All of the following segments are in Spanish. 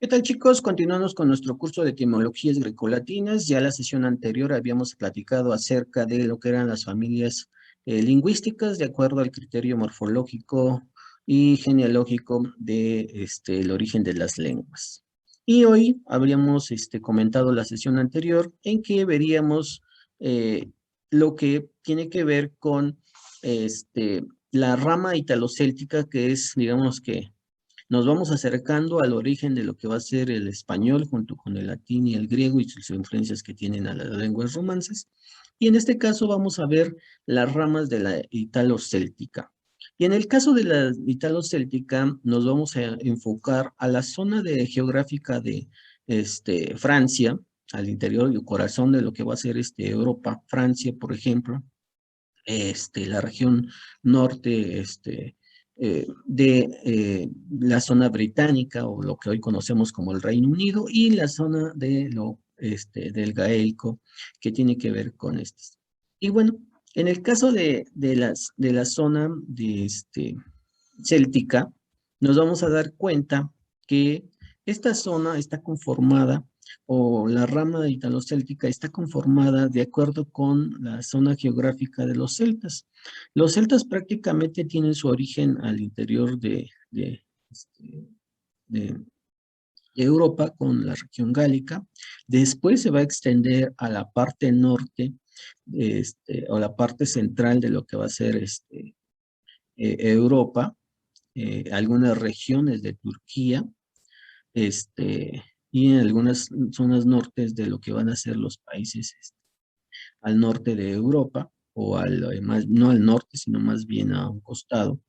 ¿Qué tal, chicos? Continuamos con nuestro curso de etimologías grecolatinas. Ya la sesión anterior habíamos platicado acerca de lo que eran las familias lingüísticas de acuerdo al criterio morfológico y genealógico de el origen de las lenguas. Y hoy habríamos comentado la sesión anterior en que veríamos eh, lo que tiene que ver con la rama italocéltica, que es, digamos que nos vamos acercando al origen de lo que va a ser el español junto con el latín y el griego y sus influencias que tienen a las lenguas romances. Y en este caso vamos a ver las ramas de la italo-céltica. Y en el caso de la italo-céltica nos vamos a enfocar a la zona geográfica de Francia, al interior y corazón de lo que va a ser Europa, Francia, por ejemplo, la región norte la zona británica o lo que hoy conocemos como el Reino Unido y la zona del gaélico que tiene que ver con estas. Y bueno, en el caso de la zona céltica, nos vamos a dar cuenta que esta zona está conformada, o la rama italo-céltica está conformada de acuerdo con la zona geográfica de los celtas. Los celtas prácticamente tienen su origen al interior de Europa con la región gálica. Después se va a extender a la parte norte, o la parte central de lo que va a ser Europa, algunas regiones de Turquía, y en algunas zonas nortes de lo que van a ser los países al norte de Europa, o no al norte, sino más bien a un costado,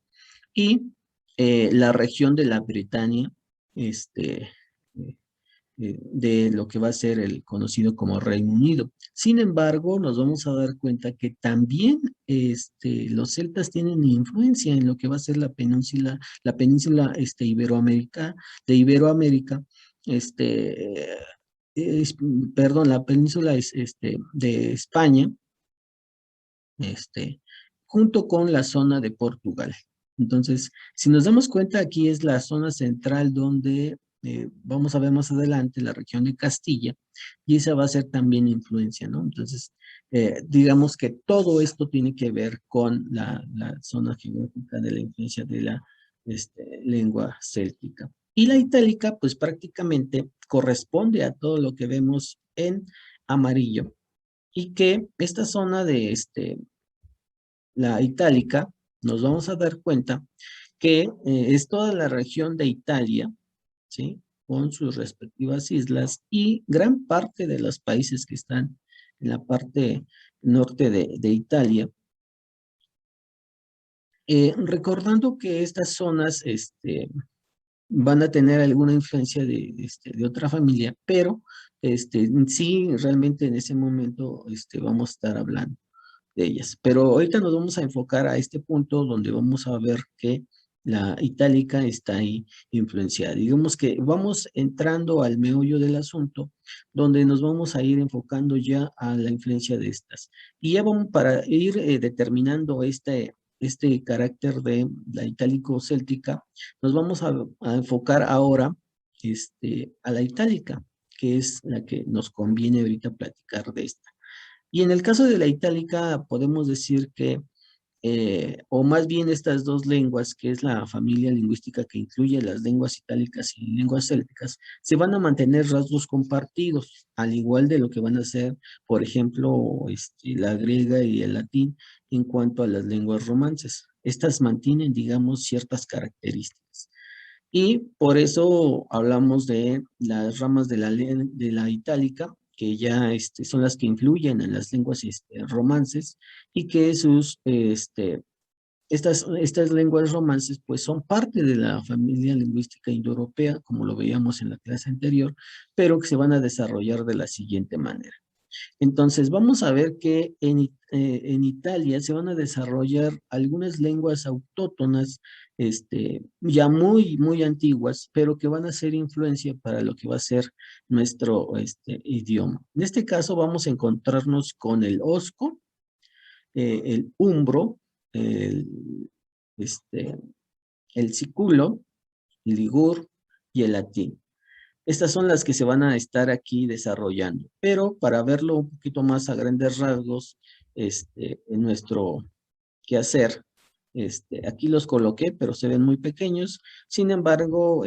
y la región de la Britania, eh, de lo que va a ser el conocido como Reino Unido. Sin embargo, nos vamos a dar cuenta que también los celtas tienen influencia en lo que va a ser la península de Iberoamérica, este, es- perdón, la península de España, este, junto con la zona de Portugal. Entonces, si nos damos cuenta, aquí es la zona central donde vamos a ver más adelante la región de Castilla, y esa va a ser también influencia, ¿no? Entonces, digamos que todo esto tiene que ver con la zona geográfica de la influencia de la lengua céltica. Y la itálica, pues prácticamente corresponde a todo lo que vemos en amarillo, y que esta zona de la itálica, nos vamos a dar cuenta que es toda la región de Italia, ¿sí? Con sus respectivas islas y gran parte de los países que están en la parte norte de Italia. Recordando que estas zonas van a tener alguna influencia de otra familia, pero sí, realmente en ese momento vamos a estar hablando de ellas. Pero ahorita nos vamos a enfocar a este punto donde vamos a ver que la itálica está ahí influenciada. Digamos que vamos entrando al meollo del asunto, donde nos vamos a ir enfocando ya a la influencia de estas. Y ya vamos para ir determinando este carácter de la itálico-céltica, nos vamos a enfocar ahora a la itálica, que es la que nos conviene ahorita platicar de esta. Y en el caso de la itálica, podemos decir que, o más bien estas dos lenguas, que es la familia lingüística que incluye las lenguas itálicas y lenguas célticas, se van a mantener rasgos compartidos, al igual de lo que van a ser, por ejemplo, la griega y el latín en cuanto a las lenguas romances. Estas mantienen, digamos, ciertas características. Y por eso hablamos de las ramas de la itálica, que ya son las que influyen en las lenguas romances, y que estas lenguas romances pues son parte de la familia lingüística indoeuropea, como lo veíamos en la clase anterior, pero que se van a desarrollar de la siguiente manera. Entonces, vamos a ver que en Italia se van a desarrollar algunas lenguas autóctonas, ya muy antiguas, pero que van a ser influencia para lo que va a ser nuestro idioma. En este caso, vamos a encontrarnos con el osco, el umbro, el, este, el siculo, el ligur y el latín. Estas son las que se van a estar aquí desarrollando, pero para verlo un poquito más a grandes rasgos, en nuestro quehacer, aquí los coloqué, pero se ven muy pequeños. Sin embargo,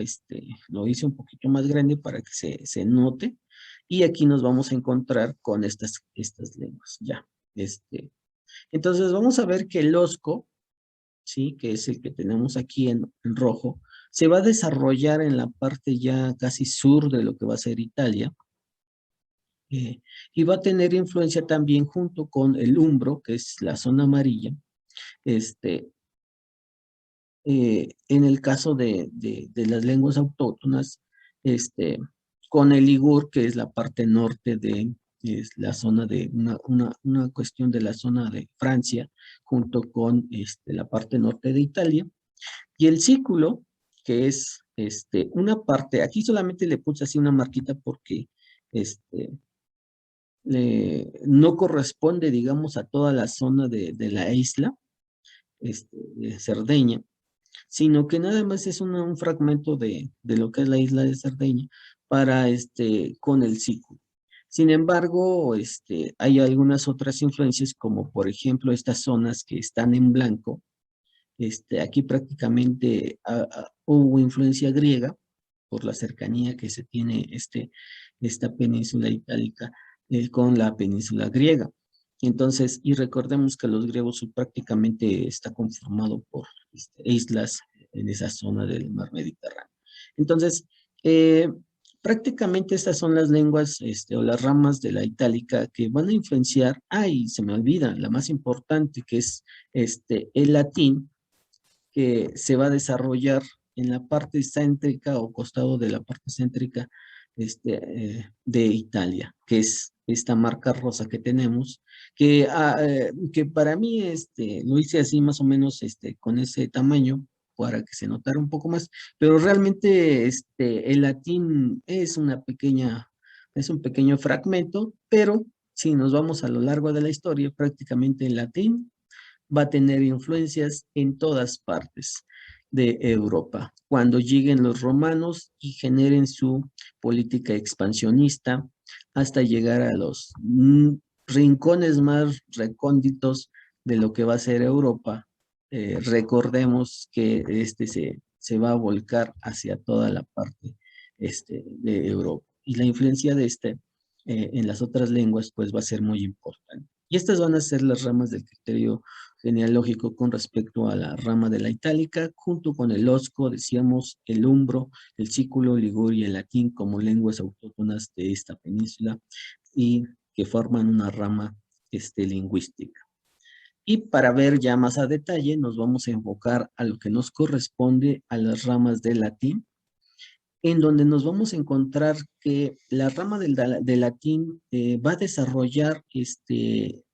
lo hice un poquito más grande para que se note. Y aquí nos vamos a encontrar con estas lenguas, ya. Entonces vamos a ver que el osco, ¿sí? Que es el que tenemos aquí en rojo, se va a desarrollar en la parte ya casi sur de lo que va a ser Italia, y va a tener influencia también junto con el umbro, que es la zona amarilla, este, en el caso de las lenguas autóctonas, este, con el ligur, que es la parte norte es la zona de, una cuestión de la zona de Francia, junto con la parte norte de Italia, y el círculo, que es una parte, aquí solamente le puse así una marquita porque este, no corresponde, digamos, a toda la zona de la isla de Cerdeña, sino que nada más es un fragmento de lo que es la isla de Cerdeña para con el círculo. Sin embargo, hay algunas otras influencias, como por ejemplo estas zonas que están en blanco. Aquí prácticamente hubo influencia griega por la cercanía que se tiene esta península itálica con la península griega. Entonces, y recordemos que los griegos prácticamente está conformado por islas en esa zona del mar Mediterráneo. Entonces, eh, prácticamente estas son las lenguas o las ramas de la itálica que van a influenciar, ay, se me olvida, la más importante que es el latín, que se va a desarrollar en la parte céntrica o costado de la parte céntrica de Italia, que es esta marca rosa que tenemos, que para mí lo hice así más o menos con ese tamaño para que se notara un poco más, pero realmente el latín es un pequeño fragmento, pero si nos vamos a lo largo de la historia, prácticamente el latín va a tener influencias en todas partes de Europa. Cuando lleguen los romanos y generen su política expansionista hasta llegar a los rincones más recónditos de lo que va a ser Europa, recordemos que se va a volcar hacia toda la parte de Europa. Y la influencia de en las otras lenguas pues va a ser muy importante. Y estas van a ser las ramas del criterio genealógico con respecto a la rama de la itálica, junto con el osco, decíamos, el umbro, el sículo, ligur y el latín como lenguas autóctonas de esta península y que forman una rama lingüística. Y para ver ya más a detalle, nos vamos a enfocar a lo que nos corresponde a las ramas del latín, en donde nos vamos a encontrar que la rama del latín va a desarrollar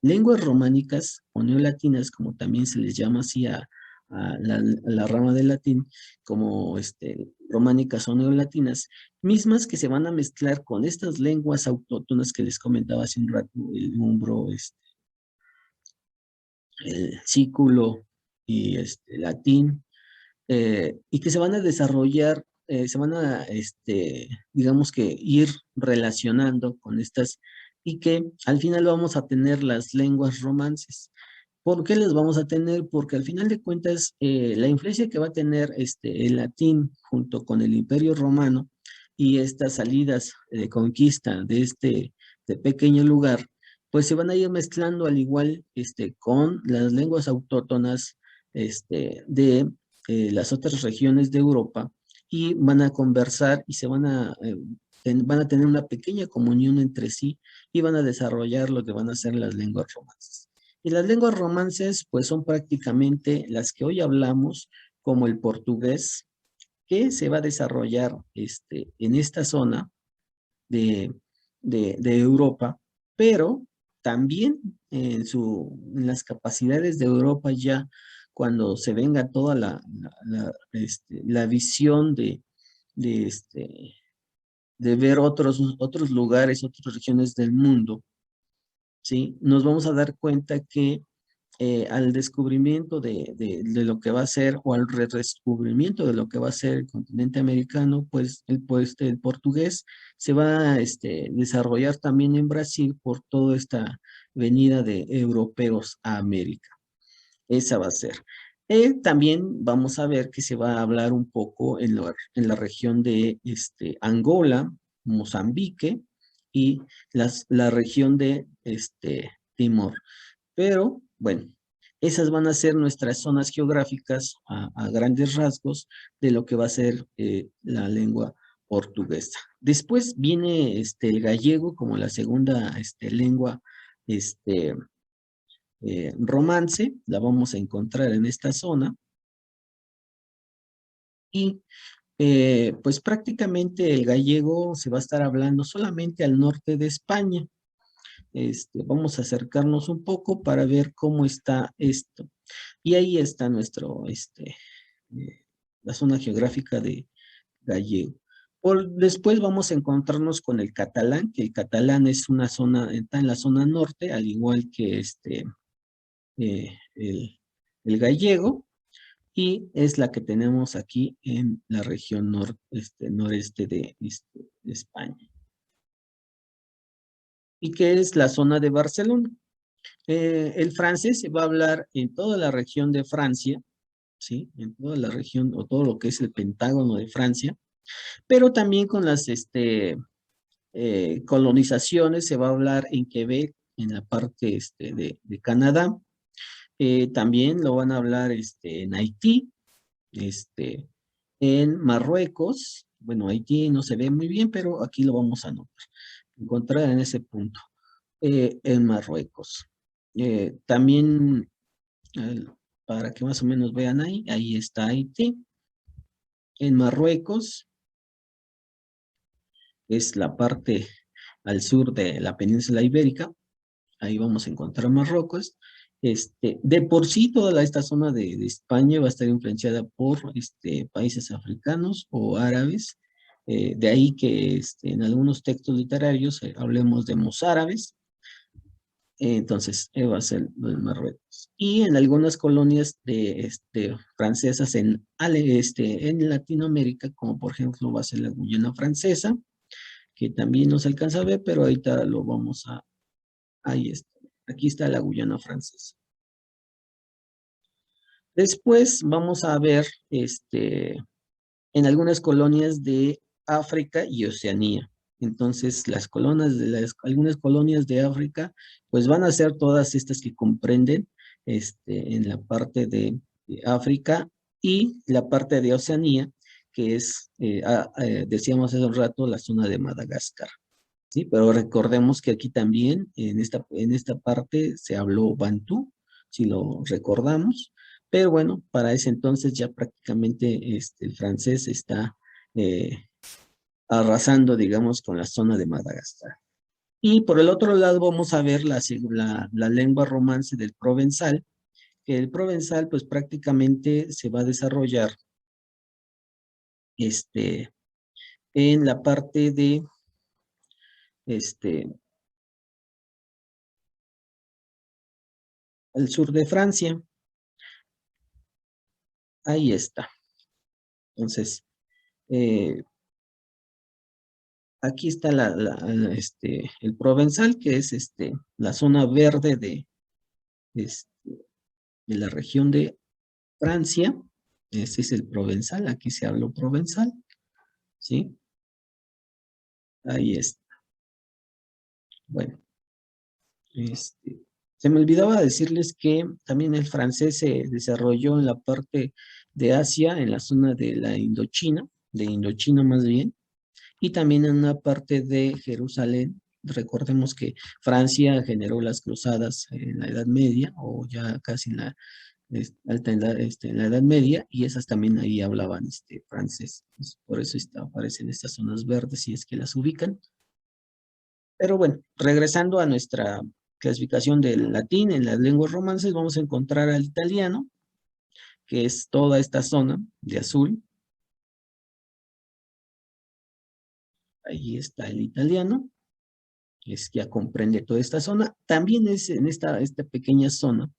lenguas románicas o neolatinas, como también se les llama así a la rama del latín, como románicas o neolatinas, mismas que se van a mezclar con estas lenguas autóctonas que les comentaba hace un rato, el umbro, el sículo y latín, y que se van a desarrollar, se van a, digamos que ir relacionando con estas, y que al final vamos a tener las lenguas romances. ¿Por qué las vamos a tener? Porque al final de cuentas, la influencia que va a tener el latín junto con el Imperio Romano y estas salidas de conquista de pequeño lugar, pues se van a ir mezclando al igual con las lenguas autóctonas de las otras regiones de Europa, y van a conversar y van a tener una pequeña comunión entre sí y van a desarrollar lo que van a ser las lenguas romances. Y las lenguas romances pues son prácticamente las que hoy hablamos, como el portugués, que se va a desarrollar en esta zona de, de Europa, pero también en las capacidades de Europa ya cuando se venga toda la visión de, este, de ver otros lugares, otras regiones del mundo, ¿sí? Nos vamos a dar cuenta que al descubrimiento de lo que va a ser, o al redescubrimiento de lo que va a ser el continente americano, pues el portugués se va a desarrollar también en Brasil por toda esta venida de europeos a América. Esa va a ser. También vamos a ver que se va a hablar un poco en la región de Angola, Mozambique y la región de Timor. Pero, bueno, esas van a ser nuestras zonas geográficas a grandes rasgos de lo que va a ser la lengua portuguesa. Después viene el gallego como la segunda lengua romance, la vamos a encontrar en esta zona. Y pues prácticamente el gallego se va a estar hablando solamente al norte de España. Vamos a acercarnos un poco para ver cómo está esto. Y ahí está la zona geográfica de gallego. Después vamos a encontrarnos con el catalán, que el catalán es una zona, está en la zona norte, al igual que el gallego, y es la que tenemos aquí en la región noreste de España. Y que es la zona de Barcelona. El francés se va a hablar en toda la región de Francia, ¿sí? En toda la región, o todo lo que es el Pentágono de Francia, pero también con las colonizaciones se va a hablar en Quebec, en la parte de Canadá. También lo van a hablar en Haití, en Marruecos. Bueno, Haití no se ve muy bien, pero aquí lo vamos a encontrar en ese punto, en Marruecos. También, eh, para que más o menos vean ahí está Haití. En Marruecos es la parte al sur de la península ibérica. Ahí vamos a encontrar Marruecos. De por sí, toda esta zona de España va a estar influenciada por países africanos o árabes. De ahí que en algunos textos literarios hablemos de mozárabes. Entonces, va a ser lo de Marruecos. Y en algunas colonias francesas en Latinoamérica, como por ejemplo va a ser la Guyana francesa, que también no se alcanza a ver, pero ahorita lo vamos a... Ahí está. Aquí está la Guyana francesa. Después vamos a ver en algunas colonias de África y Oceanía. Entonces, algunas colonias de África, pues van a ser todas estas que comprenden en la parte de África, y la parte de Oceanía, que es, decíamos hace un rato, la zona de Madagascar. Sí, pero recordemos que aquí también, en esta parte, se habló bantú, si lo recordamos, pero bueno, para ese entonces ya prácticamente el francés está eh, arrasando, digamos, con la zona de Madagascar. Y por el otro lado vamos a ver la lengua romance del provenzal, que el provenzal pues prácticamente se va a desarrollar este, en la parte de este, al sur de Francia. Ahí está. Entonces, eh, aquí está el provenzal, que es la zona verde este, de la región de Francia. Este es el provenzal, aquí se habló provenzal, ¿sí? Ahí está. Bueno, se me olvidaba decirles que también el francés se desarrolló en la parte de Asia, en la zona de Indochina más bien, y también en una parte de Jerusalén. Recordemos que Francia generó las cruzadas en la Edad Media, o ya casi en la alta en la Edad Media, y esas también ahí hablaban francés. Por eso aparecen estas zonas verdes, si es que las ubican. Pero bueno, regresando a nuestra clasificación del latín en las lenguas romances, vamos a encontrar al italiano, que es toda esta zona de azul. Ahí está el italiano, que ya comprende toda esta zona. También es en esta pequeña zona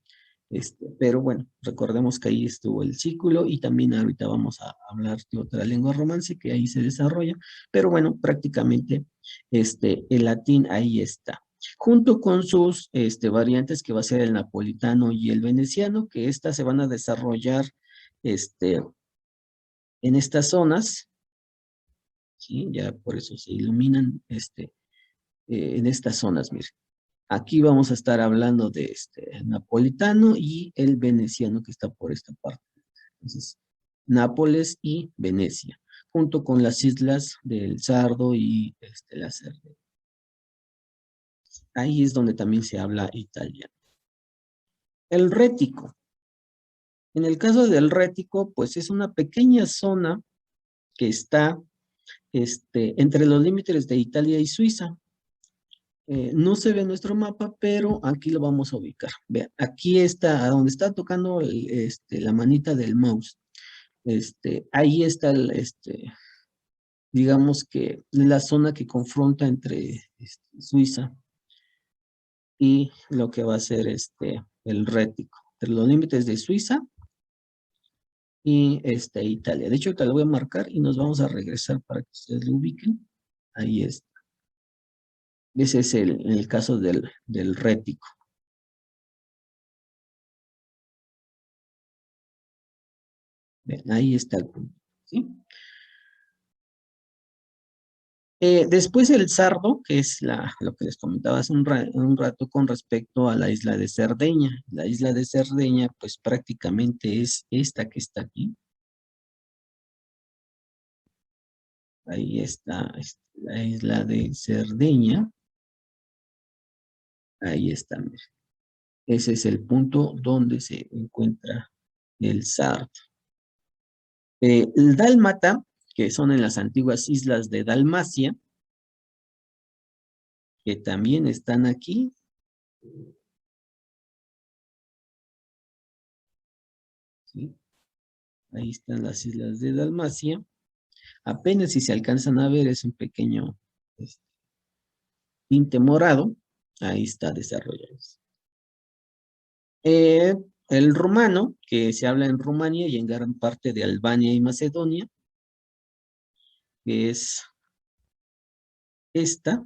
Pero bueno, recordemos que ahí estuvo el círculo y también ahorita vamos a hablar de otra lengua romance que ahí se desarrolla, pero bueno, prácticamente el latín ahí está. Junto con sus variantes que va a ser el napolitano y el veneciano, que estas se van a desarrollar en estas zonas, ¿sí? Ya por eso se iluminan en estas zonas, miren. Aquí vamos a estar hablando de el napolitano y el veneciano que está por esta parte. Entonces, Nápoles y Venecia, junto con las islas del Sardo y la Cerdeña. Ahí es donde también se habla italiano. El Rético. En el caso del Rético, pues es una pequeña zona que está entre los límites de Italia y Suiza. No se ve en nuestro mapa, pero aquí lo vamos a ubicar. Vean, aquí está, a donde está tocando la manita del mouse. Ahí está digamos que la zona que confronta entre Suiza y lo que va a ser el Rético. Entre los límites de Suiza y Italia. De hecho, te lo voy a marcar y nos vamos a regresar para que ustedes lo ubiquen. Ahí está. Ese es el caso del Rético. Bien, ahí está el punto, ¿sí? Después el Sardo, que es lo que les comentaba hace un rato con respecto a la isla de Cerdeña. La isla de Cerdeña, pues prácticamente es esta que está aquí. Ahí está la isla de Cerdeña. Ahí está, miren. Ese es el punto donde se encuentra el Sardo. El Dálmata, que son en las antiguas islas de Dalmacia, que también están aquí. ¿Sí? Ahí están las islas de Dalmacia. Apenas si se alcanzan a ver, es un pequeño tinte morado. Ahí está desarrollado. El rumano, que se habla en Rumania y en gran parte de Albania y Macedonia, que es esta,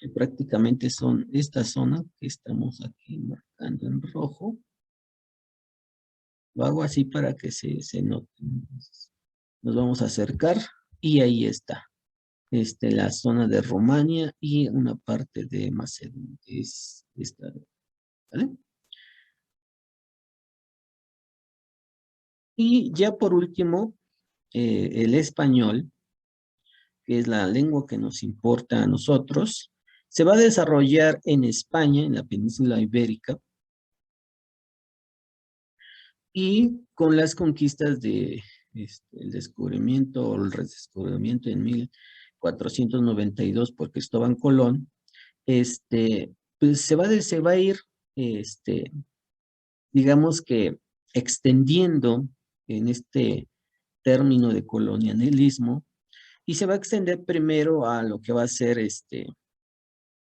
que prácticamente son esta zona que estamos aquí marcando en rojo. Lo hago así para que se note. Entonces, nos vamos a acercar y ahí está. La zona de Rumania y una parte de Macedonia, que es esta, ¿vale? Y ya por último, el español, que es la lengua que nos importa a nosotros, se va a desarrollar en España, en la península ibérica, y con las conquistas de el descubrimiento o el redescubrimiento en 1492 por Cristóbal Colón, pues se va a ir, digamos que extendiendo en este término de colonialismo y se va a extender primero a lo que va a ser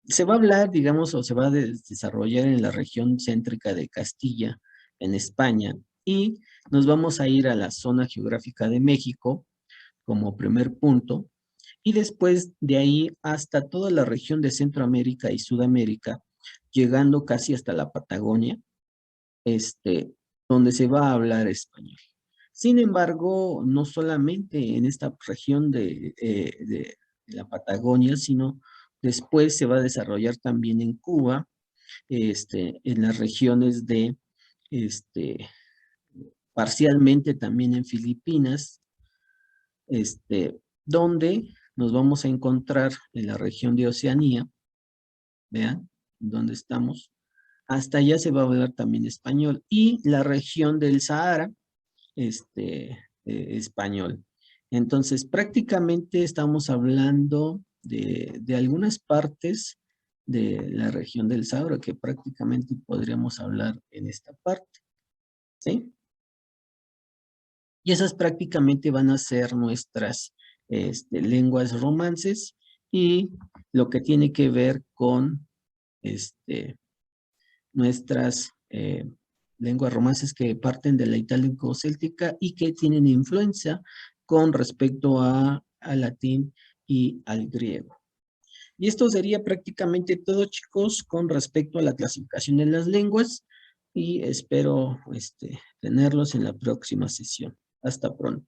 se va a hablar, digamos, o se va a desarrollar en la región céntrica de Castilla, en España, y nos vamos a ir a la zona geográfica de México como primer punto, y después de ahí hasta toda la región de Centroamérica y Sudamérica, llegando casi hasta la Patagonia, donde se va a hablar español. Sin embargo, no solamente en esta región de la Patagonia, sino después se va a desarrollar también en Cuba, en las regiones este, parcialmente también en Filipinas, donde nos vamos a encontrar en la región de Oceanía, vean, donde estamos, hasta allá se va a hablar también español, y la región del Sahara, español. Entonces, prácticamente estamos hablando de algunas partes de la región del Sahara que prácticamente podríamos hablar en esta parte, ¿sí? Y esas prácticamente van a ser nuestras lenguas romances y lo que tiene que ver con nuestras lenguas romances que parten de la itálico-céltica y que tienen influencia con respecto al latín y al griego. Y esto sería prácticamente todo, chicos, con respecto a la clasificación de las lenguas, y espero tenerlos en la próxima sesión. Hasta pronto.